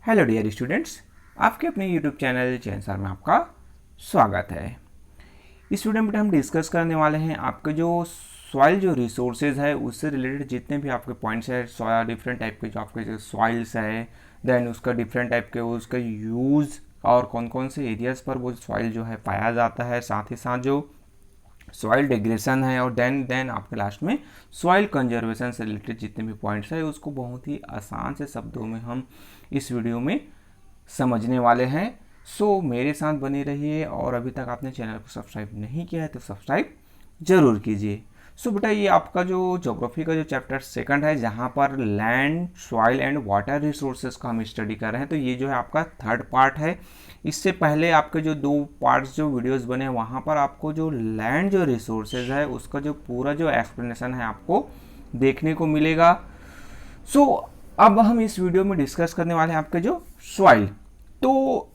Hello dear students, आपके अपने YouTube channel चैनसर में आपका स्वागत है। इस वीडियो में हम डिस्कस करने वाले हैं आपके जो सॉइल जो रिसोर्सेज है उससे रिलेटेड जितने भी आपके पॉइंट्स है, डिफरेंट टाइप के जो आपके जो सॉइल्स है, देन उसका डिफरेंट टाइप के उसका यूज़ और कौन कौन से एरियाज़ पर वो सॉइल जो है पाया जाता है, साथ ही साथ जो सॉइल डिग्रेशन है और देन आपके लास्ट में सॉइल कंजर्वेशन से रिलेटेड जितने भी पॉइंट्स है उसको बहुत ही आसान से शब्दों में हम इस वीडियो में समझने वाले हैं। सो मेरे साथ बने रहिए और अभी तक आपने चैनल को सब्सक्राइब नहीं किया है तो सब्सक्राइब जरूर कीजिए। सो बेटा, ये आपका जो ज्योग्राफी का जो चैप्टर सेकंड है जहाँ पर land soil and water resources का हम स्टडी कर रहे हैं, तो ये जो है आपका थर्ड पार्ट है। इससे पहले आपके जो दो पार्ट्स जो वीडियोस बने हैं वहाँ पर आपको जो लैंड जो रिसोर्सेज है उसका जो पूरा जो एक्सप्लेनेशन है आपको देखने को मिलेगा। सो अब हम इस वीडियो में डिस्कस करने वाले हैं आपके जो सॉइल। तो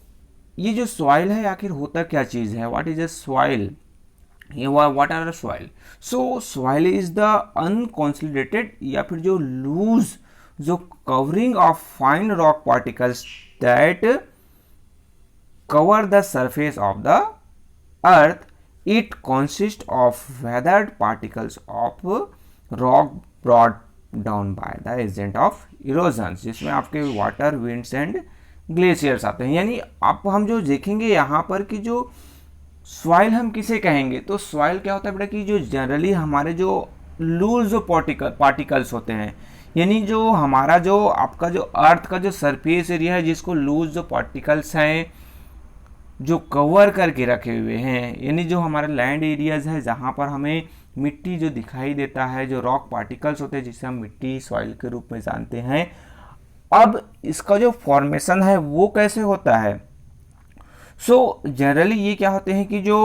ये जो सॉइल है आखिर होता क्या चीज़ है, व्हाट इज अ सॉइल, ये what are soil. So soil is the unconsolidated या फिर जो लूज जो covering of fine rock particles that cover the surface of the earth. It consist of weathered particles of rock broad down by the agent of erosion, जिसमें आपके water, winds and glaciers आते हैं। यानी आप हम जो देखेंगे यहाँ पर कि जो सॉइल हम किसे कहेंगे, तो सॉइल क्या होता है बेटा कि जो जनरली हमारे जो लूज जो पार्टिकल्स होते हैं, यानी जो हमारा जो आपका जो अर्थ का जो सरफेस एरिया है जिसको लूज जो पार्टिकल्स हैं जो कवर करके रखे हुए हैं, यानी जो हमारे लैंड एरियाज है जहाँ पर हमें मिट्टी जो दिखाई देता है, जो रॉक पार्टिकल्स होते हैं जिसे हम मिट्टी सॉइल के रूप में जानते हैं। अब इसका जो फॉर्मेशन है वो कैसे होता है। सो जनरली ये क्या होते हैं कि जो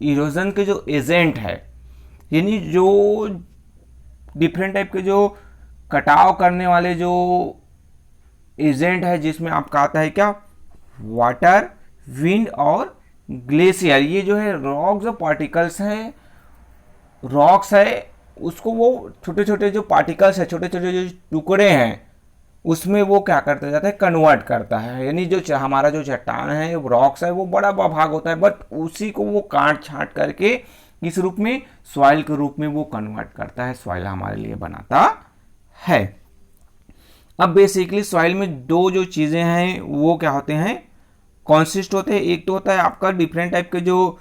इरोजन के जो एजेंट है, यानी जो डिफरेंट टाइप के जो कटाव करने वाले जो एजेंट है जिसमें आपका आता है क्या, वाटर, विंड और ग्लेशियर। ये जो है रॉक जो पार्टिकल्स हैं, रॉक्स है उसको वो छोटे छोटे जो पार्टिकल्स है, छोटे छोटे जो टुकड़े हैं उसमें वो क्या करता जाता है, कन्वर्ट करता है। यानी जो हमारा जो चट्टान है, रॉक्स है, वो बड़ा भाग होता है बट उसी को वो काट छांट करके किस रूप में, सॉइल के रूप में वो कन्वर्ट करता है, सॉइल हमारे लिए बनाता है। अब बेसिकली सॉइल में दो जो चीज़ें हैं वो क्या होते हैं, कॉन्सिस्ट होते हैं। एक तो होता है आपका डिफरेंट टाइप के जो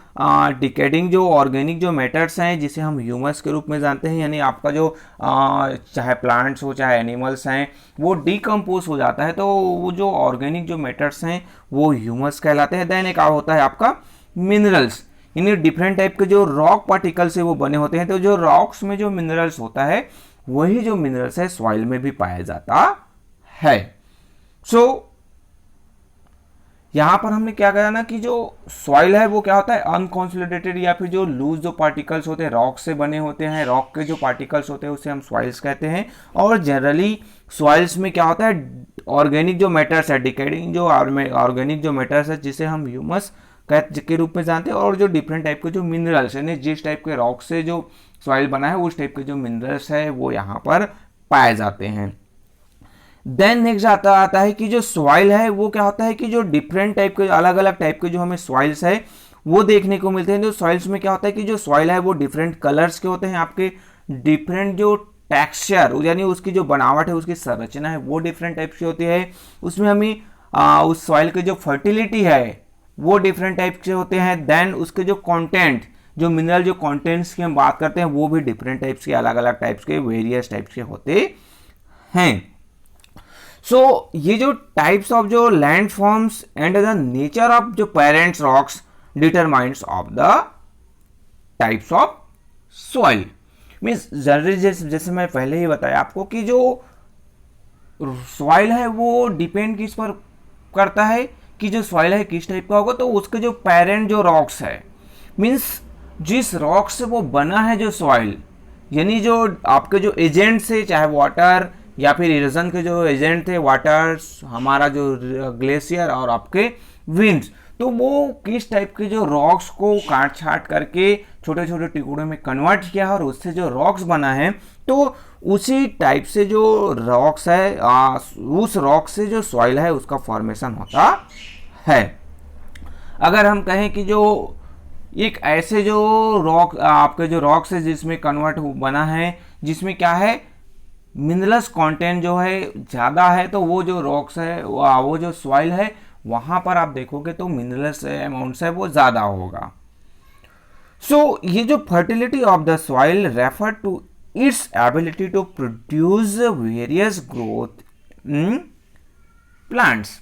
डिकेडिंग जो ऑर्गेनिक जो मैटर्स हैं जिसे हम ह्यूमस के रूप में जानते हैं, यानी आपका जो चाहे प्लांट्स हो चाहे एनिमल्स हैं वो डिकम्पोज हो जाता है, तो वो जो ऑर्गेनिक जो मैटर्स हैं वो ह्यूमस कहलाते हैं। देन एक होता है आपका मिनरल्स, यानी डिफरेंट टाइप के जो रॉक पार्टिकल से वो बने होते हैं। तो जो रॉक्स में जो मिनरल्स होता है वही जो मिनरल्स है सॉइल में भी पाया जाता है। सो यहां पर हमने क्या कहा ना कि जो सॉइल है वो क्या होता है, अनकॉन्सोलिडेटेड या फिर जो लूज जो पार्टिकल्स होते हैं रॉक से बने होते हैं, रॉक के जो पार्टिकल्स होते हैं उसे हम सॉइल्स कहते हैं। और जनरली सॉइल्स में क्या होता है, ऑर्गेनिक जो मैटर्स है, डिकेडिंग जो ऑर्गेनिक जो मैटर्स है जिसे हम ह्यूमस के रूप में जानते हैं, और जो डिफरेंट टाइप के जो मिनरल्स यानी जिस टाइप के रॉक से जो सॉइल बना है उस टाइप के जो मिनरल्स है वो यहाँ पर पाए जाते हैं। देन नेक्स्ट आता है कि जो सॉइल है वो क्या होता है कि जो डिफरेंट टाइप के अलग अलग टाइप के जो हमें सॉइल्स है वो देखने को मिलते हैं। जो सॉइल्स में क्या होता है कि जो सॉइल है वो डिफरेंट कलर्स के होते हैं, आपके डिफरेंट जो टेक्सचर यानी उसकी जो बनावट है, उसकी संरचना है वो डिफरेंट टाइप की होती है। उसमें हमें उस सॉइल के जो फर्टिलिटी है वो डिफरेंट टाइप के होते हैं। देन उसके जो कॉन्टेंट, जो मिनरल जो कॉन्टेंट्स की हम बात करते हैं वो भी डिफरेंट टाइप्स के, अलग अलग टाइप्स के, वेरियस टाइप्स के होते हैं। सो ये जो टाइप्स ऑफ जो land forms and the nature of जो parents rocks determines of the types of soil. Means generally जैसे मैं पहले ही बताया आपको कि जो सॉइल है वो डिपेंड किस पर करता है कि जो सॉइल है किस टाइप का होगा, तो उसके जो पेरेंट जो रॉक्स है, मीन्स जिस रॉक से वो बना है जो सॉइल, यानी जो आपके जो एजेंट से, चाहे वाटर या फिर इरोजन के जो एजेंट थे, वाटर, हमारा जो ग्लेशियर और आपके विंड्स, तो वो किस टाइप के जो रॉक्स को काट छाट करके छोटे छोटे टुकड़ों में कन्वर्ट किया और उससे जो रॉक्स बना है, तो उसी टाइप से जो रॉक्स है उस रॉक से जो सॉइल है उसका फॉर्मेशन होता है। अगर हम कहें कि जो एक ऐसे जो रॉक आपके जो रॉक्स है जिसमें कन्वर्ट बना है, जिसमें क्या है मिनरल्स कंटेंट जो है ज़्यादा है, तो वो जो रॉक्स है वो जो सॉइल है वहाँ पर आप देखोगे तो मिनरल्स अमाउंट्स है वो ज़्यादा होगा। सो ये जो fertility of the soil refer to its ability to produce various growth plants.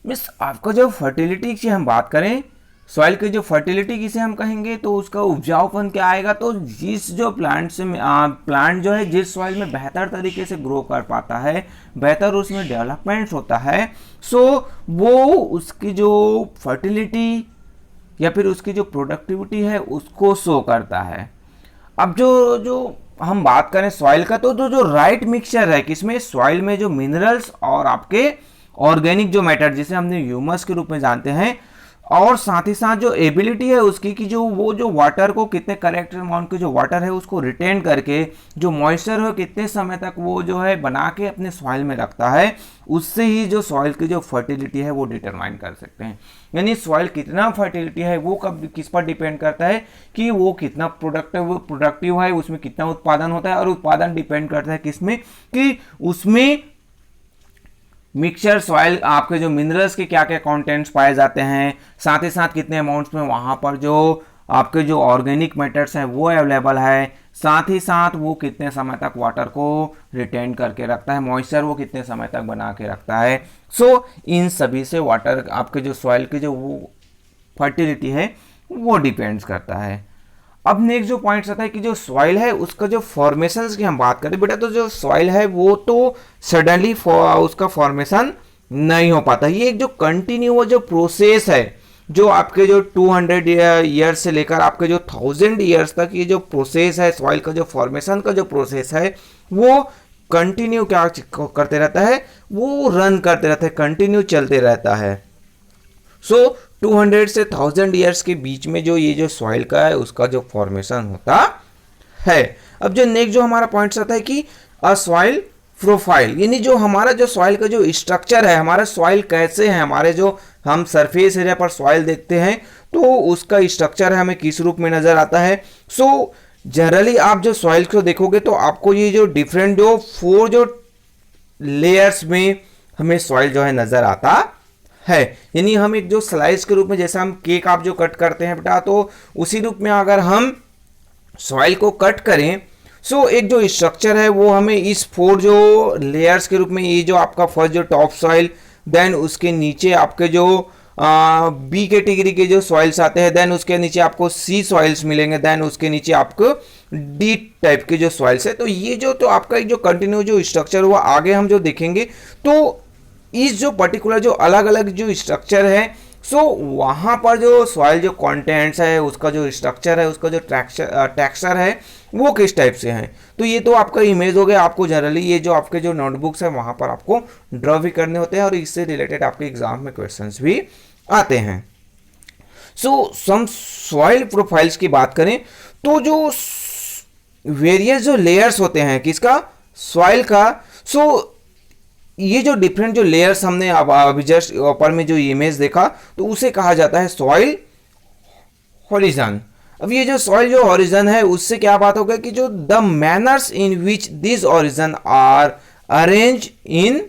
मिस आपका जो फर्टिलिटी की हम बात करें, सॉइल की जो फर्टिलिटी किसे हम कहेंगे, तो उसका उपजाऊपन क्या आएगा, तो जिस जो प्लांट जो है जिस सॉइल में बेहतर तरीके से ग्रो कर पाता है, बेहतर उसमें डेवलपमेंट होता है, सो वो उसकी जो फर्टिलिटी या फिर उसकी जो प्रोडक्टिविटी है उसको शो करता है। अब जो हम बात करें सॉइल का, तो जो राइट मिक्सचर है किसमें, सॉइल में जो मिनरल्स और आपके ऑर्गेनिक जो मैटर जिसे हमने ह्यूमस के रूप में जानते हैं, और साथ ही साथ जो एबिलिटी है उसकी कि जो वो जो वाटर को कितने करेक्ट अमाउंट के जो वाटर है उसको रिटेन करके जो मॉइस्चर है कितने समय तक वो जो है बना के अपने सॉइल में रखता है, उससे ही जो सॉइल की जो फर्टिलिटी है वो डिटरमाइन कर सकते हैं। यानी सॉइल कितना फर्टिलिटी है वो कब किस पर डिपेंड करता है कि वो कितना प्रोडक्टिव है, उसमें कितना उत्पादन होता है, और उत्पादन डिपेंड करता है किसमें कि उसमें मिक्सचर सॉइल आपके जो मिनरल्स के क्या क्या कंटेंट्स पाए जाते हैं, साथ ही साथ कितने अमाउंट्स में वहाँ पर जो आपके जो ऑर्गेनिक मैटर्स हैं वो अवेलेबल है, साथ ही साथ वो कितने समय तक वाटर को रिटेन करके रखता है, मॉइस्चर वो कितने समय तक बना के रखता है। सो इन सभी से वाटर आपके जो सॉइल की जो वो फर्टिलिटी है वो डिपेंड्स करता है। अब नेक्स्ट जो पॉइंट्स आता है कि जो सॉइल है उसका जो फॉर्मेशंस की हम बात करें बेटा, तो जो सॉइल है वो तो सडनली उसका फॉर्मेशन नहीं हो पाता। ये एक जो कंटिन्यू जो प्रोसेस है, जो आपके जो 200 ईयर्स से लेकर आपके जो 1000 ईयर्स तक ये जो प्रोसेस है सॉइल का जो फॉर्मेशन का जो प्रोसेस है वो कंटिन्यू क्या करते रहता है, वो रन करते रहता है, कंटिन्यू चलते रहता है। सो 200 से 1000 ईयर्स के बीच में जो ये जो सॉइल का है उसका जो फॉर्मेशन होता है। अब जो नेक्स्ट जो हमारा पॉइंट आता है कि अ सॉइल प्रोफाइल, यानी जो हमारा जो सॉइल का जो स्ट्रक्चर है, हमारा सॉइल कैसे है, हमारे जो हम सरफेस एरिया पर सॉइल देखते हैं तो उसका स्ट्रक्चर है हमें किस रूप में नजर आता है। सो जनरली आप जो सॉइल को देखोगे तो आपको ये जो डिफरेंट जो 4 जो लेयर्स में हमें सॉइल जो है नजर आता है। यानी हम एक जो स्लाइस के रूप में, जैसे हम केक आप जो कट करते हैं बेटा, तो उसी रूप में अगर हम सॉइल को कट करें, सो एक जो स्ट्रक्चर है वो हमें इस 4 जो लेयर्स के रूप में, ये जो आपका फर्स्ट जो टॉप सॉइल, देन उसके नीचे आपके जो बी कैटेगरी के जो सॉइल्स आते हैं, देन उसके नीचे आपको सी सॉइल्स मिलेंगे, देन उसके नीचे आपको डी टाइप के जो सॉइल्स है। तो ये जो तो आपका एक जो कंटिन्यू जो स्ट्रक्चर हुआ आगे हम जो देखेंगे, तो इस जो पर्टिकुलर जो अलग अलग जो स्ट्रक्चर है, सो वहाँ पर जो सॉइल जो कंटेंट्स है उसका जो स्ट्रक्चर है, उसका जो टेक्सचर है वो किस टाइप से है। तो ये तो आपका इमेज हो गया। आपको जनरली ये जो आपके जो नोटबुक्स है वहाँ पर आपको ड्रॉ भी करने होते हैं और इससे रिलेटेड आपके एग्जाम में क्वेश्चंस भी आते हैं। सो सम सॉइल प्रोफाइल्स की बात करें तो जो वेरियस जो लेयर्स होते हैं किसका, सॉइल का, सो ये जो डिफरेंट जो लेयर्स हमने अभी जस्ट ऊपर में जो इमेज देखा तो उसे कहा जाता है सॉइल हॉरिजन। अब ये जो सॉइल जो हॉरिजन है उससे क्या बात होगा कि जो the manners in which this horizon are arrange in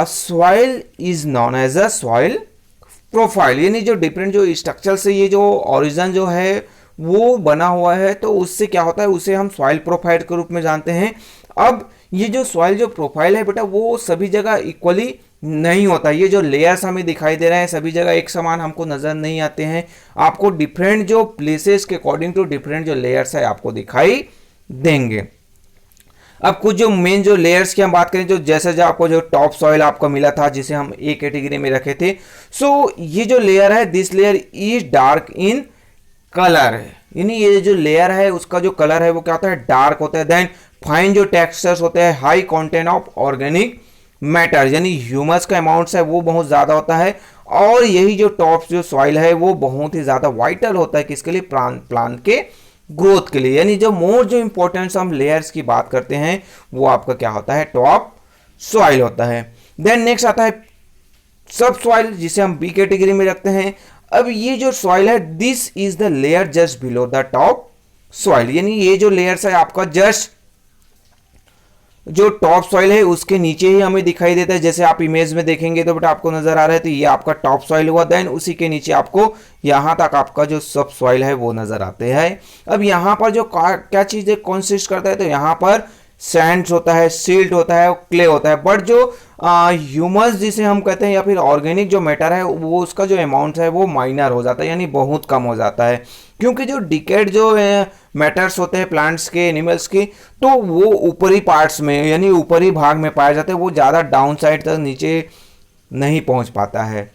soil is known as a soil profile. यानी जो डिफरेंट जो स्ट्रक्चर से ये जो हॉरिजन जो है वो बना हुआ है, तो उससे क्या होता है, उसे हम सॉइल प्रोफाइल के रूप में जानते हैं। अब ये जो सॉइल जो प्रोफाइल है बेटा वो सभी जगह इक्वली नहीं होता। ये जो लेयर्स हमें दिखाई दे रहे हैं सभी जगह एक समान हमको नजर नहीं आते हैं। आपको डिफरेंट जो प्लेसेस के अकॉर्डिंग टू डिफरेंट जो लेयर्स है आपको दिखाई देंगे। अब कुछ जो मेन जो लेयर्स की हम बात करें, जो जैसे जो आपको जो टॉप सॉइल आपको मिला था जिसे हम ए कैटेगरी में रखे थे, सो ये जो लेयर है this layer is dark in colour. यानी ये जो लेयर है उसका जो कलर है वो क्या होता है, डार्क होता है। देन फाइन जो टेक्सचर्स होते हैं, high content of organic matter, यानी ह्यूमस का अमाउंट्स है वो बहुत ज़्यादा होता है। और यही जो टॉप जो सॉइल है वो बहुत ही ज़्यादा वाइटल होता है किसके लिए, प्लांट के ग्रोथ के लिए, यानी जो मोर जो इंपॉर्टेंस हम लेयर्स की बात करते हैं वो आपका क्या होता है, टॉप सॉइल होता है। देन नेक्स्ट आता है सब सॉइल, जिसे हम बी कैटेगरी में रखते हैं। अब ये जो सॉइल है, this is the layer just below the top soil, यानी ये जो लेयर्स है आपका जस्ट जो टॉप सॉइल है उसके नीचे ही हमें दिखाई देता है। जैसे आप इमेज में देखेंगे तो बेटा आपको नजर आ रहा है, तो ये आपका टॉप सॉइल हुआ, देन उसी के नीचे आपको यहां तक आपका जो सब सॉइल है वो नजर आते हैं। अब यहां पर जो क्या चीजें कॉन्सिस्ट करता है, तो यहां पर सैंड्स होता है, सिल्ट होता है, क्ले होता है। बट जो ह्यूमस जिसे हम कहते हैं या फिर ऑर्गेनिक जो मैटर है वो उसका जो अमाउंट है वो माइनर हो जाता है, यानी बहुत कम हो जाता है। क्योंकि जो डिकेड जो मैटर्स होते हैं प्लांट्स के, एनिमल्स के, तो वो ऊपरी पार्ट्स में यानी ऊपरी भाग में पाए जाते हैं, वो ज़्यादा डाउन साइड तक नीचे नहीं पहुंच पाता है।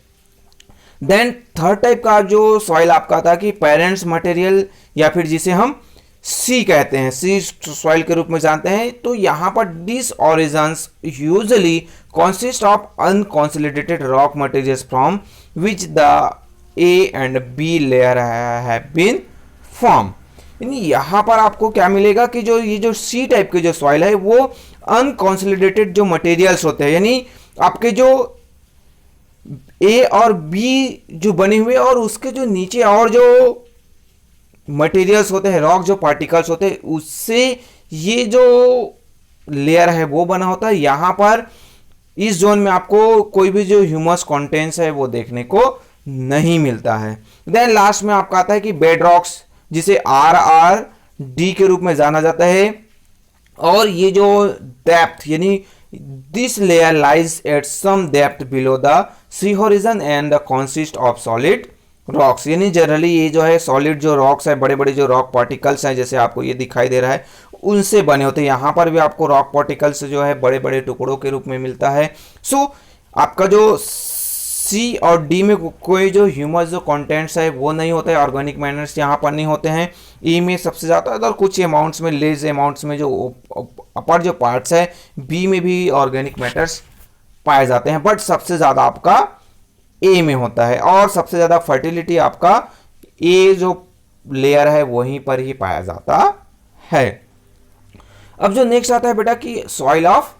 देन थर्ड टाइप का जो सॉइल आपका था कि पेरेंट्स मटेरियल या फिर जिसे हम सी कहते हैं, सी सॉइल के रूप में जानते हैं। तो यहाँ पर this origins usually consist of unconsolidated rock materials from which the A and B layer have been formed। यानी यहाँ पर आपको क्या मिलेगा कि जो ये जो सी टाइप के जो सॉइल है वो अनकॉन्सोलिडेटेड जो मटेरियल्स होते हैं, यानी आपके जो ए और बी जो बने हुए और उसके जो नीचे और जो मटेरियल्स होते हैं, रॉक जो पार्टिकल्स होते हैं, उससे ये जो लेयर है वो बना होता है। यहाँ पर इस जोन में आपको कोई भी जो ह्यूमस कंटेंट्स है वो देखने को नहीं मिलता है। देन लास्ट में आपका आता है कि बेड रॉक्स, जिसे RRD के रूप में जाना जाता है। और ये जो डेप्थ यानी this layer lies at some depth below the C horizon and consist of solid rocks, यानी जनरली ये जो है सॉलिड जो रॉक्स है, बड़े बड़े जो रॉक पार्टिकल्स हैं, जैसे आपको ये दिखाई दे रहा है, उनसे बने होते हैं। यहाँ पर भी आपको रॉक पार्टिकल्स जो है बड़े बड़े टुकड़ों के रूप में मिलता है। सो आपका जो सी और डी में कोई जो ह्यूमस जो कंटेंट्स है वो नहीं होता है, ऑर्गेनिक मैनर्स यहाँ पर नहीं होते हैं। ई में सबसे ज़्यादा और कुछ अमाउंट्स में, लेस अमाउंट्स में जो अपर जो पार्ट्स है, बी में भी ऑर्गेनिक मैटर्स पाए जाते हैं, बट सबसे ज़्यादा आपका ए में होता है। और सबसे ज़्यादा फर्टिलिटी आपका ए जो लेयर है वहीं पर ही पाया जाता है। अब जो नेक्स्ट आता है बेटा कि सॉइल ऑफ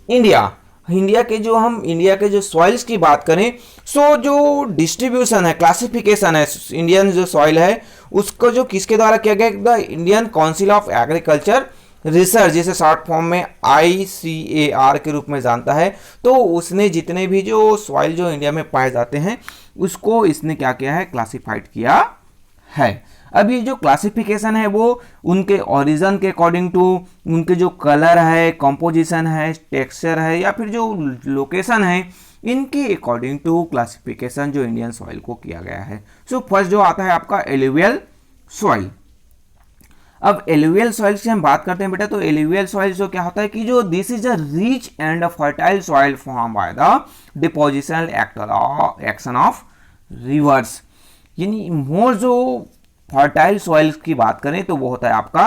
इंडिया, इंडिया के जो सॉइल्स की बात करें, सो जो डिस्ट्रीब्यूशन है, क्लासिफिकेशन है इंडियन जो सॉइल है उसको जो किसके द्वारा किया गया, the Indian council of agriculture research, जिसे शॉर्ट फॉर्म में ICAR के रूप में जानता है। तो उसने जितने भी जो सॉइल जो इंडिया में पाए जाते हैं उसको इसने क्या किया है, क्लासिफाइड किया है। अब ये जो क्लासिफिकेशन है वो उनके ओरिजिन के अकॉर्डिंग टू, उनके जो कलर है, कंपोजिशन है, टेक्सचर है या फिर जो लोकेशन है, इनके अकॉर्डिंग टू क्लासिफिकेशन जो इंडियन सॉइल को किया गया है। सो फर्स्ट जो आता है आपका एलुवियल सॉइल। अब एलुवियल सॉइल की हम बात करते हैं बेटा, तो एलुवियल सॉइल जो क्या होता है कि जो this is a rich and fertile soil form by the depositional action of reverse, यानी मोर जो फर्टाइल सॉइल की बात करें तो वो होता है आपका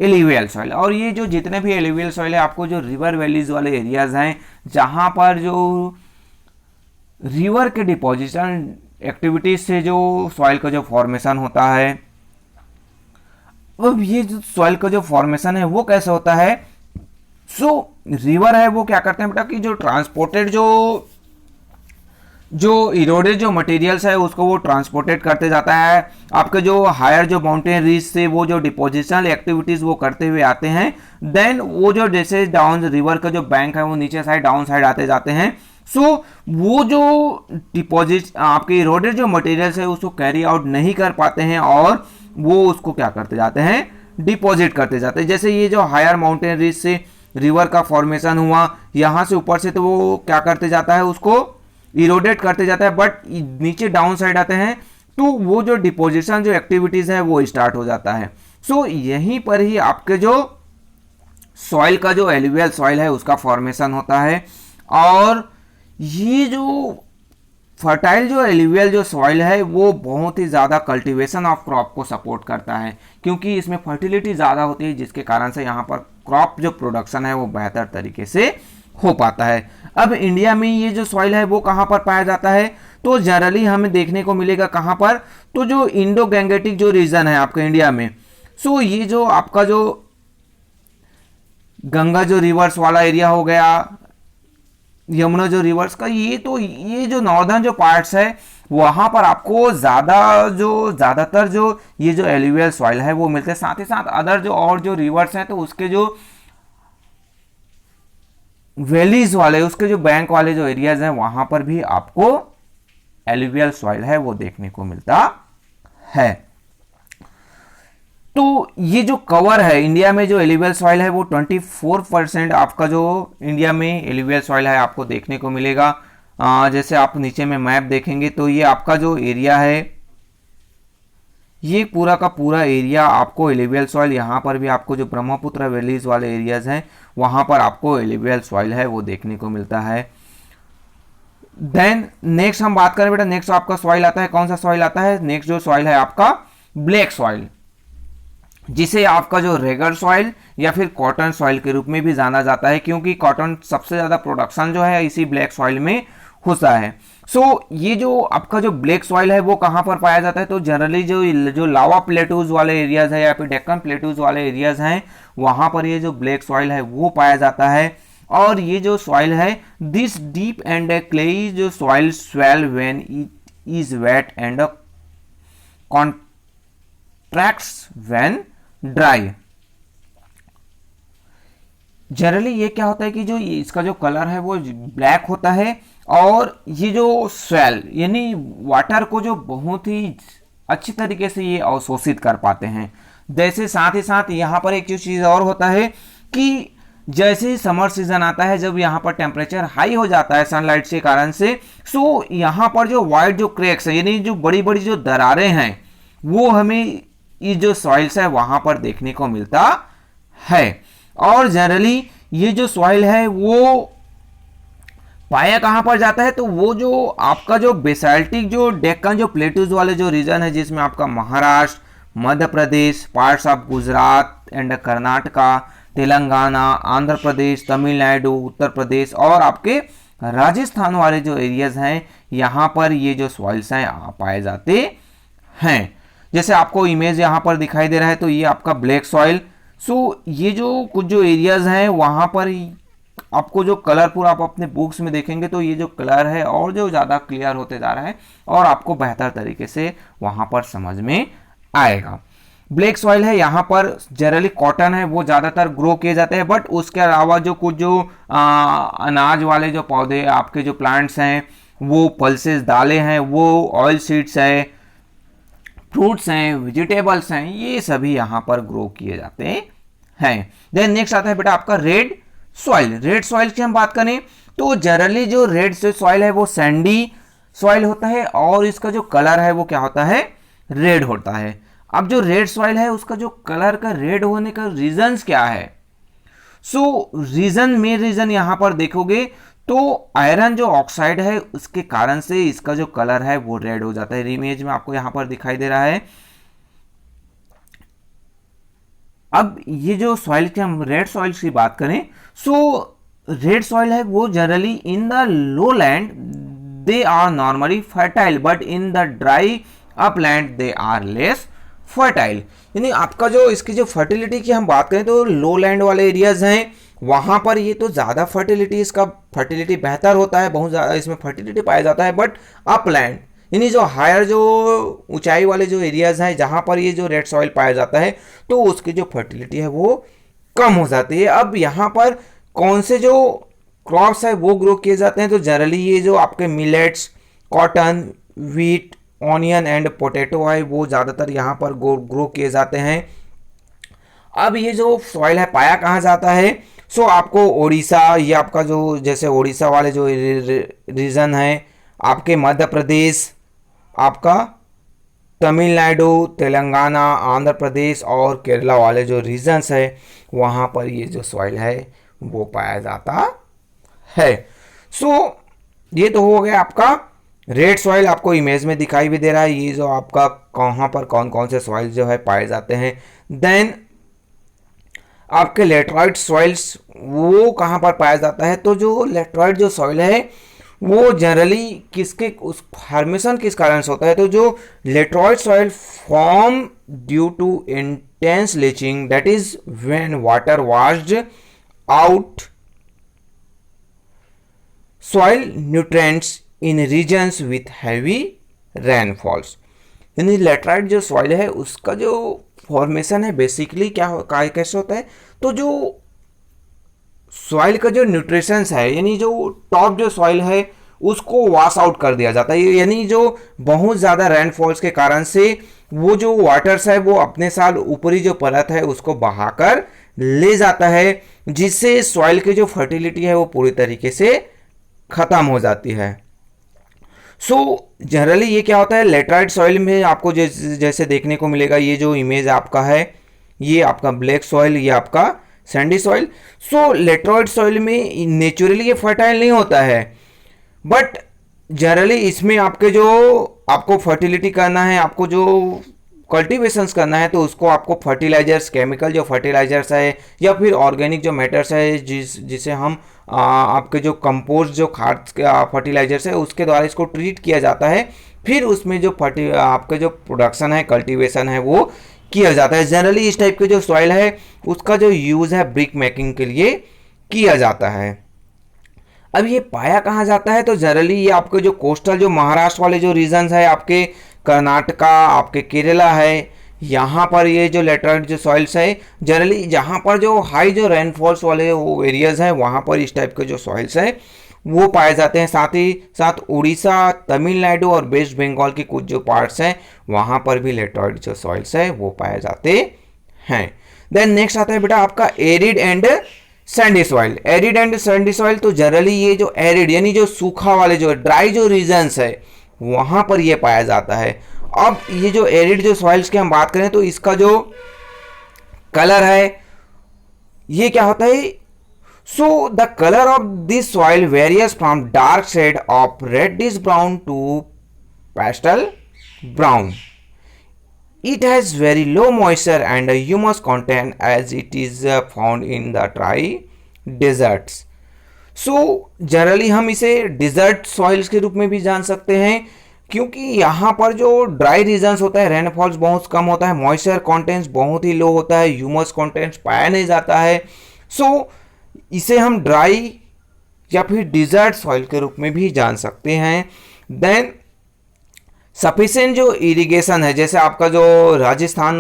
एलुवियल सॉइल। और ये जो जितने भी एलुवियल सॉइल है आपको जो रिवर वैलीज वाले एरियाज हैं जहां पर जो रिवर के डिपोजिशन एक्टिविटीज से जो सॉइल का जो फॉर्मेशन होता है, अब ये जो सॉइल का जो फॉर्मेशन है वो कैसे होता है, सो रिवर है वो क्या करते हैं बेटा कि जो ट्रांसपोर्टेड जो इरोडेड जो मटेरियल्स है उसको वो ट्रांसपोर्टेड करते जाता है आपके जो हायर जो माउंटेन रीच से, वो जो डिपोजिशनल एक्टिविटीज वो करते हुए आते हैं। देन वो जो जैसे डाउन रिवर का जो बैंक है वो नीचे साइड डाउन साइड आते जाते हैं। सो वो जो डिपोजिट आपके इरोडेड जो मटेरियल्स है उसको कैरी आउट नहीं कर पाते हैं और वो उसको क्या करते जाते हैं, डिपॉजिट करते जाते हैं। जैसे ये जो हायर माउंटेन रीच से रिवर का फॉर्मेशन हुआ यहाँ से ऊपर से, तो वो क्या करते जाता है, उसको इरोडेट करते जाता है, बट नीचे डाउन साइड आते हैं तो वो जो डिपोजिशन जो एक्टिविटीज है वो स्टार्ट हो जाता है। सो यहीं पर ही आपके जो सॉइल का जो एलुवियल सॉइल है उसका फॉर्मेशन होता है। और ये जो फर्टाइल जो एलुवियल जो सॉइल है वो बहुत ही ज़्यादा कल्टीवेशन ऑफ क्रॉप को सपोर्ट करता है, क्योंकि इसमें फर्टिलिटी ज़्यादा होती है, जिसके कारण से यहाँ पर क्रॉप जो प्रोडक्शन है वो बेहतर तरीके से हो पाता है। अब इंडिया में ये जो सॉइल है वो कहाँ पर पाया जाता है, तो जनरली हमें देखने को मिलेगा कहाँ पर, तो जो इंडो गैंगेटिक जो रीजन है आपके इंडिया में, सो ये जो आपका जो गंगा जो रिवर्स वाला एरिया हो गया, यमुना जो रिवर्स का, ये जो नॉर्दर्न जो पार्ट्स है वहां पर आपको ज्यादातर जो ये जो एलुवियल सॉइल है वो मिलते हैं। साथ ही साथ अदर जो और जो रिवर्स हैं तो उसके जो वैलीज वाले, उसके जो बैंक वाले जो एरियाज हैं वहां पर भी आपको एलुवियल सॉइल है वो देखने को मिलता है। तो ये जो कवर है इंडिया में जो एलुवियल सॉइल है वो 24% आपका जो इंडिया में एलुवियल सॉइल है आपको देखने को मिलेगा। जैसे आप नीचे में मैप देखेंगे तो ये आपका जो एरिया है, ये पूरा का पूरा एरिया आपको एलुवियल सॉइल, यहाँ पर भी आपको जो ब्रह्मपुत्र वैलीज वाले एरियाज हैं वहां पर आपको एलुवियल सॉइल है वो देखने को मिलता है। देन नेक्स्ट हम बात करें बेटा, नेक्स्ट आपका सॉइल आता है, कौन सा सॉइल आता है? नेक्स्ट जो सॉइल है आपका ब्लैक सॉइल, जिसे आपका जो रेगर सॉइल या फिर कॉटन सॉइल के रूप में भी जाना जाता है, क्योंकि कॉटन सबसे ज्यादा प्रोडक्शन जो है इसी ब्लैक सॉइल में होता है। सो ये जो आपका जो ब्लैक सॉइल है वो कहां पर पाया जाता है? तो जनरली जो लावा प्लेटूज वाले एरियाज है या फिर डेक्कन प्लेटूज वाले एरियाज हैं वहां पर ये जो ब्लैक सॉइल है वो पाया जाता है। और ये जो सॉइल है, दिस डीप एंड क्लेई जो soil swell when it is wet and contracts when dry. Generally ये क्या होता है कि जो इसका जो कलर है वो ब्लैक होता है, और ये जो स्वेल यानी वाटर को जो बहुत ही अच्छी तरीके से ये अवशोषित कर पाते हैं। जैसे साथ ही साथ यहाँ पर एक चीज और होता है कि जैसे ही समर सीजन आता है, जब यहाँ पर टेम्परेचर हाई हो जाता है सनलाइट के कारण से, सो यहाँ पर जो वाइट जो क्रैक्स है यानी जो बड़ी बड़ी जो दरारें हैं वो हमें ये जो सॉइल्स है वहां पर देखने को मिलता है। और जनरली ये जो सॉइल है वो पाया कहां पर जाता है? तो वो जो आपका जो बेसाल्टिक जो डेक्कन जो प्लेटूज वाले जो रीजन है, जिसमें आपका Maharashtra, Madhya Pradesh, parts of Gujarat and Karnataka, Telangana, Andhra Pradesh, Tamil Nadu, Uttar Pradesh और आपके राजस्थान वाले जो एरियाज हैं यहाँ पर ये जो सॉइल्स हैं पाए जाते हैं। जैसे आपको इमेज यहाँ पर दिखाई दे रहा है तो ये आपका ब्लैक सॉइल। सो ये जो कुछ जो एरियाज हैं वहाँ पर आपको जो कलरफुल आप अपने बुक्स में देखेंगे तो ये जो कलर है और जो ज़्यादा क्लियर होते जा रहा है और आपको बेहतर तरीके से वहाँ पर समझ में आएगा। ब्लैक सॉइल है, यहाँ पर जनरली कॉटन है वो ज़्यादातर ग्रो किए जाते हैं, बट उसके अलावा जो कुछ जो अनाज वाले जो पौधे आपके जो प्लांट्स हैं, वो पल्सेस दालें हैं, वो ऑयल सीड्स है, फ्रूट्स हैं, वेजिटेबल्स हैं, ये सभी यहाँ पर ग्रो किए जाते हैं। देन नेक्स्ट आता है बेटा आपका रेड सॉइल। रेड सॉइल की हम बात करें तो जनरली जो रेड सॉइल है वो सैंडी सॉइल होता है और इसका जो कलर है वो क्या होता है? रेड होता है। अब जो रेड सॉइल है उसका जो कलर का रेड होने का रीजंस क्या है? सो मेन रीजन यहां पर देखोगे तो आयरन जो ऑक्साइड है उसके कारण से इसका जो कलर है वो रेड हो जाता है। इमेज में आपको यहां पर दिखाई दे रहा है। अब ये जो सॉइल की हम रेड सॉइल की बात करें, सो रेड सॉइल है वो generally in the low land they are normally fertile, but in the dry upland they are less fertile. यानी आपका जो इसकी जो फर्टिलिटी की हम बात करें तो लो लैंड वाले एरियाज हैं वहां पर ये तो ज़्यादा फर्टिलिटी, इसका फर्टिलिटी बेहतर होता है, बहुत ज़्यादा इसमें फर्टिलिटी पाया जाता है। बट अपलैंड यानी जो हायर जो ऊंचाई वाले जो एरियाज हैं जहां पर ये जो रेड सॉइल पाया जाता है तो उसकी जो फर्टिलिटी है वो कम हो जाती है। अब यहाँ पर कौन से जो क्रॉप्स है वो ग्रो किए जाते हैं? तो जनरली ये जो आपके millets, cotton, wheat, onion and potato है वो ज़्यादातर यहाँ पर ग्रो किए जाते हैं। अब ये जो सॉइल है पाया कहाँ जाता है? सो आपको उड़ीसा, ये आपका जो जैसे उड़ीसा वाले जो रीजन है, आपके मध्य प्रदेश, आपका तमिलनाडु, तेलंगाना, आंध्र प्रदेश और केरला वाले जो रीजन्स है वहाँ पर ये जो सॉइल है वो पाया जाता है। सो ये तो हो गया आपका रेड सॉइल, आपको इमेज में दिखाई भी दे रहा है ये जो आपका कहाँ पर कौन कौन से सॉइल जो है पाए जाते हैं। देन आपके लेटराइट सॉइल्स वो कहाँ पर पाया जाता है? तो जो लेटराइट जो सॉइल है वो जनरली किसके उस फॉर्मेशन किस कारण से होता है? तो जो laterite soil form due to intense leaching, that is when water washed out soil nutrients in regions with heavy rainfalls। यानी लेटराइट जो सॉइल है उसका जो फॉर्मेशन है बेसिकली कैसे होता है, तो जो सॉइल का जो न्यूट्रिशंस है यानी जो टॉप जो सॉइल है उसको वॉश आउट कर दिया जाता है, यानी जो बहुत ज़्यादा रेनफॉल्स के कारण से वो जो वाटर्स है वो अपने साथ ऊपरी जो परत है उसको बहाकर ले जाता है, जिससे सॉइल की जो फर्टिलिटी है वो पूरी तरीके से ख़त्म हो जाती है। सो जनरली ये क्या होता है लेटराइट सॉइल में आपको जैसे देखने को मिलेगा, ये जो इमेज आपका है ये आपका ब्लैक सॉइल, ये आपका सैंडी सॉइल। सो लेटराइट सॉइल में नेचुरली ये फर्टाइल नहीं होता है, बट जनरली इसमें आपको फर्टिलिटी करना है, आपको जो कल्टीवेशंस करना है तो उसको आपको फर्टिलाइजर्स, केमिकल जो फर्टिलाइजर्स है या फिर ऑर्गेनिक जो मैटर्स है जिसे हम आपके जो कंपोस्ट जो खाद फर्टिलाइजर्स है उसके द्वारा इसको ट्रीट किया जाता है, फिर उसमें जो आपके जो प्रोडक्शन है, कल्टीवेशन है वो किया जाता है। जनरली इस टाइप के जो सॉइल है उसका जो यूज़ है ब्रिक मेकिंग के लिए किया जाता है। अब ये पाया कहाँ जाता है, तो जनरली ये आपके जो कोस्टल जो महाराष्ट्र वाले जो रीजन्स है, आपके कर्नाटका, आपके केरला है, यहाँ पर ये जो लेटराइट जो सॉइल्स है जनरली जहाँ पर जो हाई जो रेनफॉल्स वाले वो एरियाज़ हैं वहाँ पर इस टाइप के जो सॉइल्स है वो पाए जाते हैं। साथ ही साथ उड़ीसा, तमिलनाडु और वेस्ट बंगाल के कुछ जो पार्ट्स हैं वहाँ पर भी लेटराइट जो सॉइल्स है वो पाए जाते हैं। देन नेक्स्ट आता है बेटा आपका arid and Sandy soil. Arid and Sandy soil, तो जनरली ये जो एरिड यानी जो सूखा वाले जो ड्राई जो रीजन्स है वहाँ पर ये पाया जाता है। अब ये जो एरिड जो सॉइल्स की हम बात करें तो इसका जो कलर है ये क्या होता है, so the colour of this soil varies from dark shade of reddish brown to pastel brown. It has very low moisture and humus content as it is found in the dry deserts. So generally हम इसे dessert soils के रूप में भी जान सकते हैं, क्योंकि यहाँ पर जो ड्राई रीजन्स होता है रेनफॉल्स बहुत कम होता है, मॉइस्चर कंटेंट्स बहुत ही लो होता है, ह्यूमस कंटेंट्स पाया नहीं जाता है। सो इसे हम ड्राई या फिर डिजर्ट सॉइल के रूप में भी जान सकते हैं। देन सफिशिएंट जो इरिगेशन है, जैसे आपका जो राजस्थान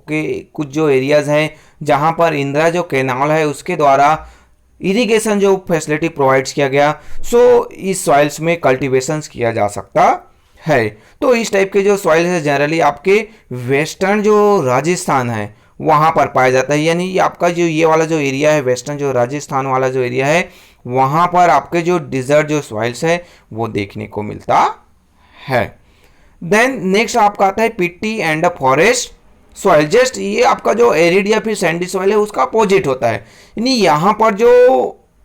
के कुछ जो एरियाज़ हैं जहाँ पर इंदिरा जो कैनाल है उसके द्वारा इरिगेशन जो फैसिलिटी प्रोवाइड्स किया गया, सो इस सॉइल्स में कल्टीवेशंस किया जा सकता है। तो इस टाइप के जो सॉइल है जनरली आपके वेस्टर्न जो राजस्थान है वहाँ पर पाया जाता है, यानी आपका जो ये वाला जो एरिया है वेस्टर्न जो राजस्थान वाला जो एरिया है वहाँ पर आपके जो डिजर्ट जो सॉइल्स है वो देखने को मिलता है। देन नेक्स्ट आपका आता है पिट्टी एंड फॉरेस्ट सॉइल। जस्ट ये आपका जो एरिड या फिर सैंडी सॉइल है उसका अपोजिट होता है, यानी यहाँ पर जो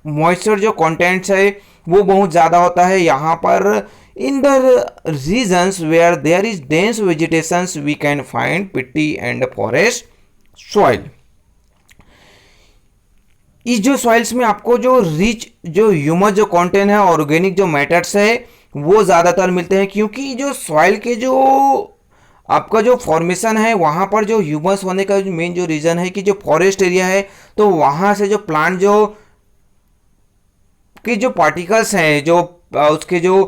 मॉइस्चर जो कंटेंट्स है वो बहुत ज़्यादा होता है। यहाँ पर in the regions where there is dense vegetations we can find peaty and forest soil. इस जो सॉइल्स में आपको जो रिच जो ह्यूमस जो कंटेंट है, ऑर्गेनिक जो मैटर्स है वो ज़्यादातर मिलते हैं, क्योंकि जो सॉइल के जो आपका जो फॉर्मेशन है वहाँ पर जो ह्यूमस होने का मेन जो रीज़न है कि जो फॉरेस्ट एरिया है तो वहाँ से जो प्लांट जो के जो पार्टिकल्स हैं जो उसके जो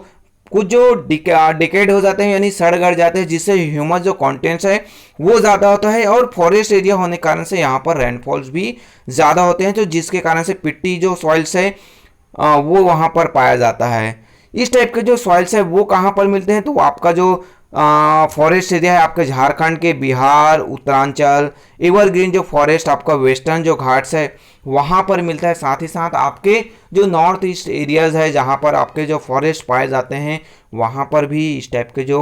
कुछ जो डिकेड हो जाते हैं यानी सड़ गड़ जाते हैं, जिससे ह्यूमस जो कंटेंट्स है वो ज़्यादा होता है। और फॉरेस्ट एरिया होने के कारण से यहाँ पर रेनफॉल्स भी ज़्यादा होते हैं, तो जिसके कारण से पिट्टी जो सॉइल्स है वो वहाँ पर पाया जाता है। इस टाइप के जो सॉइल्स है वो कहाँ पर मिलते हैं, तो आपका जो फॉरेस्ट एरिया है आपके झारखंड के, बिहार, उत्तरांचल, एवरग्रीन जो फॉरेस्ट आपका वेस्टर्न जो घाट्स है वहाँ पर मिलता है। साथ ही साथ आपके जो नॉर्थ ईस्ट एरियाज़ है जहाँ पर आपके जो फॉरेस्ट पाए जाते हैं वहाँ पर भी इस टाइप के जो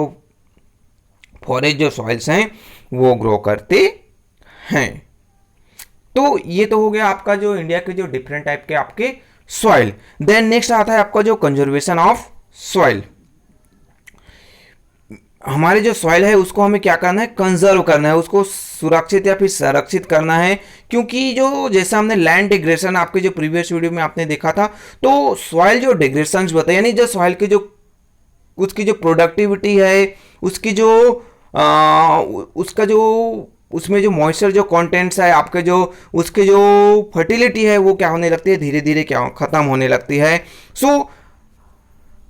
फॉरेस्ट जो सॉइल्स हैं वो ग्रो करते हैं। तो ये तो हो गया आपका जो इंडिया के जो डिफरेंट टाइप के आपके सॉइल। देन नेक्स्ट आता है आपका जो कंजर्वेशन ऑफ सॉइल। हमारे जो सॉइल है उसको हमें क्या करना है, कंजर्व करना है, उसको सुरक्षित या फिर संरक्षित करना है, क्योंकि जो जैसा हमने लैंड डिग्रेडेशन आपके जो प्रीवियस वीडियो में आपने देखा था तो सॉइल जो डिग्रेडेशन बताए यानी जो सॉइल की जो उसकी जो प्रोडक्टिविटी है उसकी जो उसका जो उसमें जो मॉइस्चर जो कंटेंट्स है आपके जो उसके जो फर्टिलिटी है वो क्या होने लगती है, धीरे धीरे क्या खत्म होने लगती है। So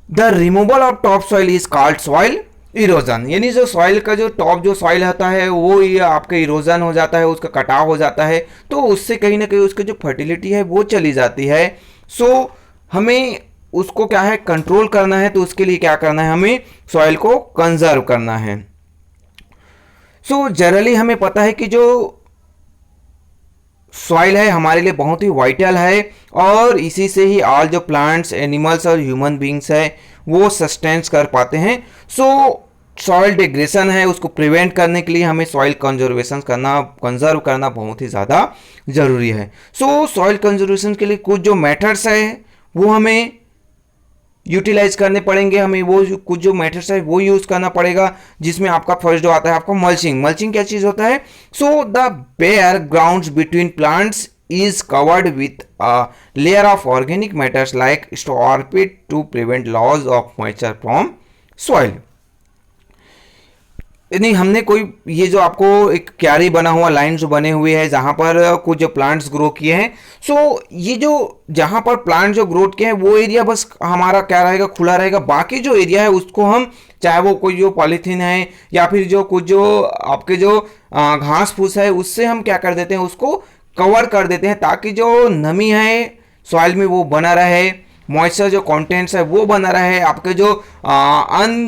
the removal of top soil is called soil erosion, यानी जो सॉइल का जो टॉप जो सॉइल होता है वो ये आपके इरोजन हो जाता है, उसका कटाव हो जाता है, तो उससे कहीं ना कहीं उसकी जो फर्टिलिटी है वो चली जाती है। सो हमें उसको क्या है कंट्रोल करना है, तो उसके लिए क्या करना है, हमें सॉइल को कंजर्व करना है। सो जनरली हमें पता है कि जो सॉइल है हमारे लिए बहुत ही वाइटल है, और इसी से ही ऑल जो प्लांट्स, एनिमल्स और ह्यूमन बींग्स है वो सस्टेंस कर पाते हैं। सो सॉइल डिग्रेशन है उसको प्रिवेंट करने के लिए हमें सॉइल कंजर्व करना बहुत ही ज़्यादा ज़रूरी है। सो सॉइल कंजर्वेशन के लिए कुछ जो मेथड्स है वो हमें यूटिलाइज करने पड़ेंगे, हमें वो कुछ जो मेथड्स है वो यूज करना पड़ेगा, जिसमें आपका फर्स्ट जो आता है आपका मल्चिंग। मल्चिंग क्या चीज होता है, so the bare grounds between plants is covered with a layer of organic matters like straw pit to prevent loss of moisture from soil। नहीं, हमने कोई ये जो आपको एक क्यारी बना हुआ लाइन जो बने हुए हैं जहाँ पर कुछ जो प्लांट्स ग्रो किए हैं, सो ये जो जहाँ पर प्लांट जो ग्रो किए हैं वो एरिया बस हमारा क्या रहेगा, खुला रहेगा। बाकी जो एरिया है उसको हम चाहे वो कोई जो पॉलीथीन है या फिर जो कुछ जो आपके जो घास फूस है उससे हम क्या कर देते हैं, उसको कवर कर देते हैं, ताकि जो नमी है सॉइल में वो बना रहे, मॉइस्चर जो कंटेंट्स है वो बना रहे, आपके जो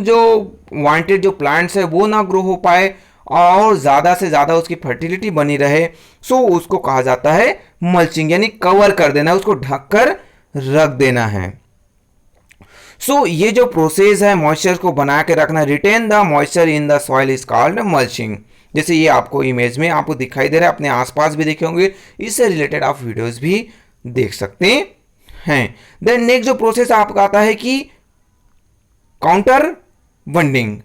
जो वांटेड जो प्लांट्स है वो ना ग्रो हो पाए और ज़्यादा से ज़्यादा उसकी फर्टिलिटी बनी रहे। सो उसको कहा जाता है मल्चिंग, यानी कवर कर देना, उसको ढक कर रख देना है। सो ये जो प्रोसेस है मॉइस्चर को बना के रखना, retain the moisture in the soil is called mulching. जैसे ये आपको इमेज में आपको दिखाई दे रहा है, अपने आसपास भी देखे होंगे, इससे रिलेटेड आप वीडियोस भी देख सकते हैं। देन नेक्स्ट जो प्रोसेस आपका आता है कि काउंटर वंडिंग।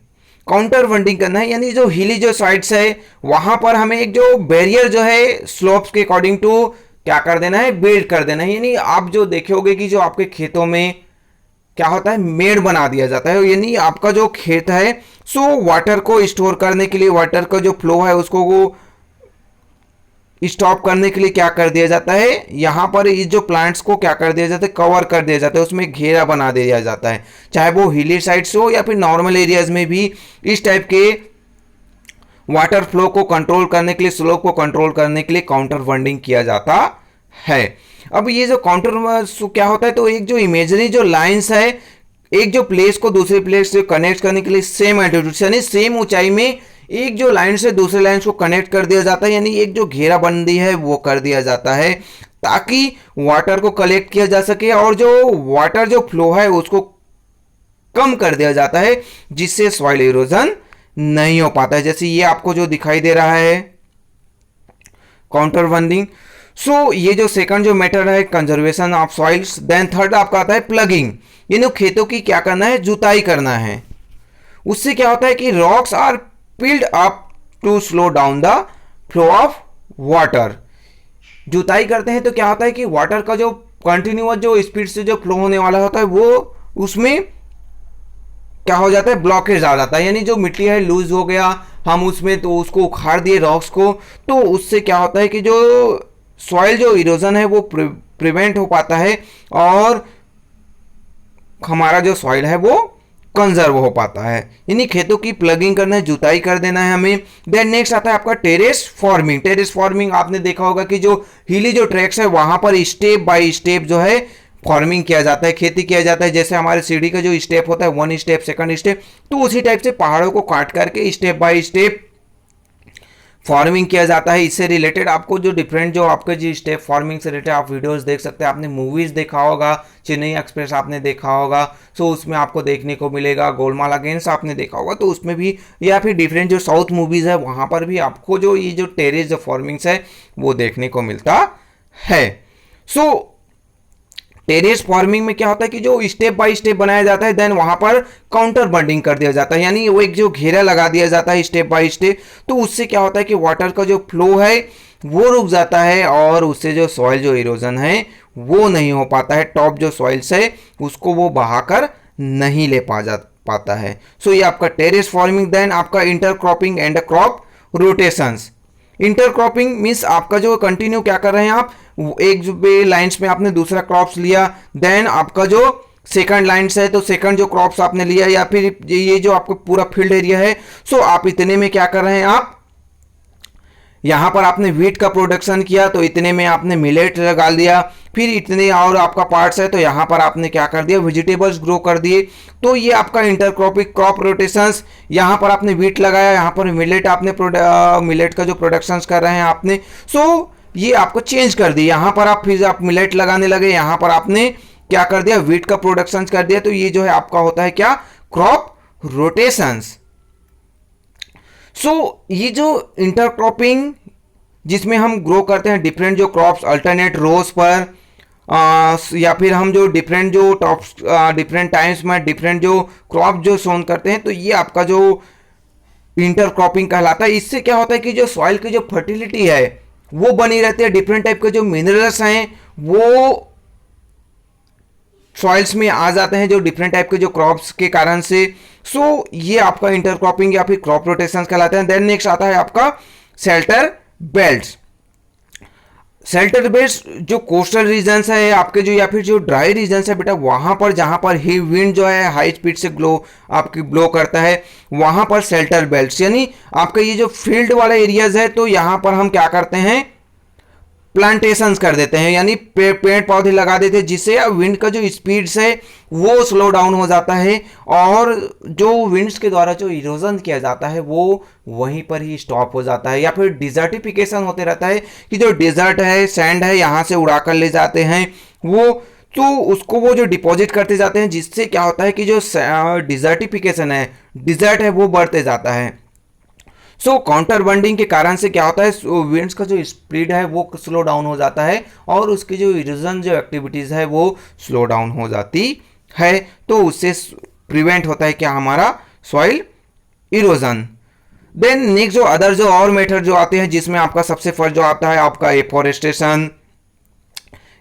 काउंटर वंडिंग करना है, यानी जो हिली जो साइड्स है वहां पर हमें एक जो बैरियर जो है स्लोप्स के अकॉर्डिंग टू क्या कर देना है, बिल्ड कर देना है। यानी आप जो देखे होंगे कि जो आपके खेतों में क्या होता है, मेड़ बना दिया जाता है, यानी आपका जो खेत है सो वाटर को स्टोर करने के लिए, वाटर का जो फ्लो है उसको वो स्टॉप करने के लिए क्या कर दिया जाता है, यहाँ पर ये जो प्लांट्स को क्या कर दिया जाता है, कवर कर दिया जाता है, उसमें घेरा बना दिया जाता है। चाहे वो हिली साइड्स हो या फिर नॉर्मल एरियाज में भी इस टाइप के वाटर फ्लो को कंट्रोल करने के लिए, स्लोप को कंट्रोल करने के लिए काउंटर वंडिंग किया जाता है। अब ये जो काउंटर क्या होता है, तो एक जो इमेजरी जो लाइंस है एक जो प्लेस को दूसरे प्लेस से कनेक्ट करने के लिए सेम एल्टीट्यूड यानी सेम ऊंचाई में एक जो लाइन से दूसरे लाइन को कनेक्ट कर दिया जाता है, यानी एक जो घेराबंदी है वो कर दिया जाता है, ताकि वाटर को कलेक्ट किया जा सके और जो वाटर जो फ्लो है उसको कम कर दिया जाता है, जिससे सॉइल इरोजन नहीं हो पाता है। जैसे ये आपको जो दिखाई दे रहा है काउंटर वंडिंग। सो ये जो सेकंड जो मेथड है conservation of soils. Then third आपका आता है प्लगिंग, यानी खेतों की क्या करना है, जुताई करना है। उससे क्या होता है कि rocks are piled up to slow down the flow of water. जुताई करते हैं तो क्या होता है कि वाटर का जो कंटिन्यूअस जो स्पीड से जो फ्लो होने वाला होता है वो उसमें क्या हो जाता है, ब्लॉकेज आ जाता है, यानी जो मिट्टी है लूज हो गया, हम उसमें तो उसको उखाड़ दिए रॉक्स को, तो उससे क्या होता है कि जो सॉइल जो इरोजन है वो प्रिवेंट हो पाता है और हमारा जो सॉइल है वो कंजर्व हो पाता है। यानी खेतों की प्लगिंग करना है, जुताई कर देना है हमें। देन नेक्स्ट आता है आपका टेरेस फार्मिंग। टेरेस फार्मिंग आपने देखा होगा कि जो हिली जो ट्रैक्स है वहां पर स्टेप बाय स्टेप जो है फार्मिंग किया जाता है, खेती किया जाता है। जैसे हमारे सीढ़ी का जो स्टेप होता है, 1 स्टेप, 2 स्टेप, तो उसी टाइप से पहाड़ों को काट करके स्टेप बाय स्टेप फार्मिंग किया जाता है। इससे रिलेटेड आपको जो डिफरेंट जो आपके जो स्टेप फार्मिंग से रिलेटेड आप वीडियोस देख सकते हैं। आपने मूवीज देखा होगा, चेन्नई एक्सप्रेस आपने देखा होगा, सो उसमें आपको देखने को मिलेगा। गोलमाल अगेंस्ट आपने देखा होगा तो उसमें भी, या फिर डिफरेंट जो साउथ मूवीज है वहां पर भी आपको जो ये जो टेरेस जो फार्मिंग्स है वो देखने को मिलता है। सो टेरेस फार्मिंग में क्या होता है कि जो स्टेप बाय स्टेप बनाया जाता है, देन वहां पर काउंटर बंडिंग कर दिया जाता है, यानी वो एक जो घेरा लगा दिया जाता है स्टेप बाय स्टेप। तो उससे क्या होता है कि वाटर का जो फ्लो है वो रुक जाता है और उससे जो सॉइल जो इरोजन है वो नहीं हो पाता है, टॉप जो सॉइल्स है उसको वो बहाकर नहीं ले पाता है। सो ये आपका टेरेस फार्मिंग। देन आपका intercropping and crop rotations. Intercropping means आपका जो कंटिन्यू क्या कर रहे हैं आप, एक जो लाइन्स में आपने दूसरा क्रॉप्स लिया, देन आपका जो सेकंड लाइन्स है तो सेकंड जो क्रॉप्स आपने लिया, या फिर ये जो आपका पूरा फील्ड एरिया है, सो आप इतने में क्या कर रहे हैं, आप यहां पर आपने व्हीट का प्रोडक्शन किया तो इतने में आपने मिलेट लगा दिया, फिर इतने और आपका पार्ट्स है तो यहां पर आपने क्या कर दिया, वेजिटेबल्स ग्रो कर दिए। तो ये आपका इंटरक्रॉपिंग क्रॉप रोटेशंस, यहां पर आपने व्हीट लगाया, यहां पर मिलेट आपने मिलेट का जो प्रोडक्शंस कर रहे हैं आपने, सो ये आपको चेंज कर दिया। यहां पर आप फिर आप मिलेट लगाने लगे, यहां पर आपने क्या कर दिया, व्हीट का प्रोडक्शन कर दिया। तो ये जो है आपका होता है क्या, क्रॉप रोटेशंस। सो ये जो इंटरक्रॉपिंग जिसमें हम ग्रो करते हैं डिफरेंट जो क्रॉप्स अल्टरनेट रोज पर, या फिर हम जो डिफरेंट जो टॉप्स डिफरेंट टाइम्स में डिफरेंट जो क्रॉप जो सोन करते हैं, तो ये आपका जो इंटरक्रॉपिंग कहलाता है। इससे क्या होता है कि जो सॉइल की जो फर्टिलिटी है वो बनी रहती है, डिफरेंट टाइप के जो मिनरल्स हैं वो सॉइल्स में आ जाते हैं जो डिफरेंट टाइप के जो क्रॉप्स के कारण से। सो ये आपका इंटरक्रॉपिंग या फिर क्रॉप रोटेशन कहलाते हैं। देन नेक्स्ट आता है आपका शेल्टर बेल्ट्स। शेल्टर बेल्ट्स जो कोस्टल रीजन्स है आपके जो, या फिर जो ड्राई रीजन्स है बेटा, वहां पर जहां पर ही विंड जो है हाई स्पीड से ब्लो करता है, वहां पर शेल्टर बेल्ट्स, यानी आपका ये जो फील्ड वाले एरियाज है तो यहां पर हम क्या करते हैं, प्लांटेशंस कर देते हैं, यानी पेड़ पौधे लगा देते हैं, जिससे विंड का जो स्पीड्स है वो स्लो डाउन हो जाता है, और जो विंड्स के द्वारा जो इरोजन किया जाता है वो वहीं पर ही स्टॉप हो जाता है। या फिर डिजर्टिफिकेशन होते रहता है कि जो डिजर्ट है, सैंड है, यहाँ से उड़ा कर ले जाते हैं वो, तो उसको वो जो डिपॉजिट करते जाते हैं, जिससे क्या होता है कि जो डिजर्टिफिकेशन है, डिजर्ट है, वो बढ़ते जाता है। सो काउंटर बंडिंग के कारण से क्या होता है, विंड्स का जो स्पीड है वो स्लो डाउन हो जाता है, और उसकी जो इरोजन जो एक्टिविटीज़ है वो स्लो डाउन हो जाती है। तो उससे प्रिवेंट होता है क्या, हमारा सॉइल इरोजन। देन नेक्स्ट जो अदर जो और मेथड जो आते हैं, जिसमें आपका सबसे फर्स्ट जो आता है आपका afforestation,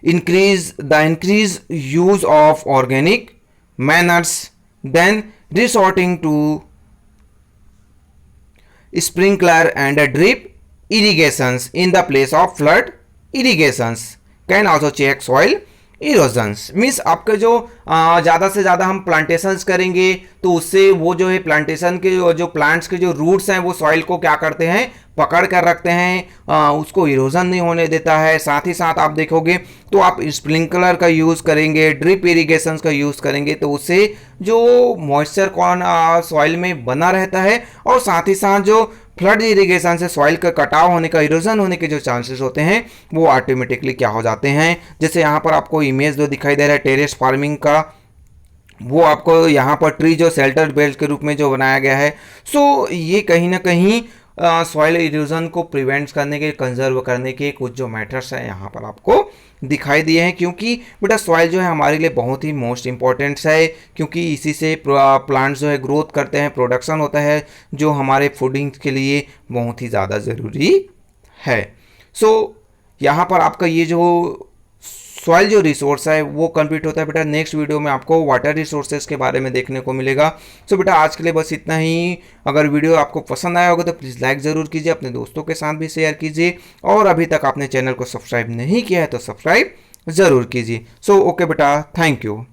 increase use of organic manures, then resorting to sprinkler and drip irrigations in the place of flood irrigations can also check soil erosions। Means आपके जो ज़्यादा से ज़्यादा हम प्लांटेशंस करेंगे तो उससे वो जो है प्लांटेशन के जो प्लांट्स के जो रूट्स हैं वो सॉइल को क्या करते हैं, पकड़ कर रखते हैं, उसको इरोजन नहीं होने देता है। साथ ही साथ आप देखोगे तो आप स्प्रिंकलर का यूज़ करेंगे, ड्रिप इरिगेशन का यूज़ करेंगे, तो उससे जो मॉइस्चर सॉइल में बना रहता है, और साथ ही साथ जो फ्लड इरिगेशन से सॉइल का कटाव होने का, इरोजन होने के जो चांसेस होते हैं वो ऑटोमेटिकली क्या हो जाते हैं। जैसे यहाँ पर आपको इमेज जो दिखाई दे रहा है टेरेस फार्मिंग का, वो आपको यहाँ पर ट्री जो शेल्टर बेल्ट के रूप में जो बनाया गया है, सो ये कहीं ना कहीं सॉइल इरोजन को प्रिवेंट करने के, कंजर्व करने के कुछ जो मेथड्स हैं यहाँ पर आपको दिखाई दिए हैं। क्योंकि बेटा सॉइल जो है हमारे लिए बहुत ही मोस्ट इम्पॉर्टेंट है, क्योंकि इसी से प्लांट्स जो है ग्रोथ करते हैं, प्रोडक्शन होता है, जो हमारे फूडिंग के लिए बहुत ही ज़्यादा ज़रूरी है। सो यहाँ पर आपका ये जो सॉइल जो रिसोर्स है वो कंप्लीट होता है बेटा। नेक्स्ट वीडियो में आपको वाटर रिसोर्सेज के बारे में देखने को मिलेगा। सो बेटा आज के लिए बस इतना ही। अगर वीडियो आपको पसंद आया होगा तो प्लीज़ लाइक ज़रूर कीजिए, अपने दोस्तों के साथ भी शेयर कीजिए, और अभी तक आपने चैनल को सब्सक्राइब नहीं किया है तो सब्सक्राइब ज़रूर कीजिए। सो ओके बेटा, थैंक यू।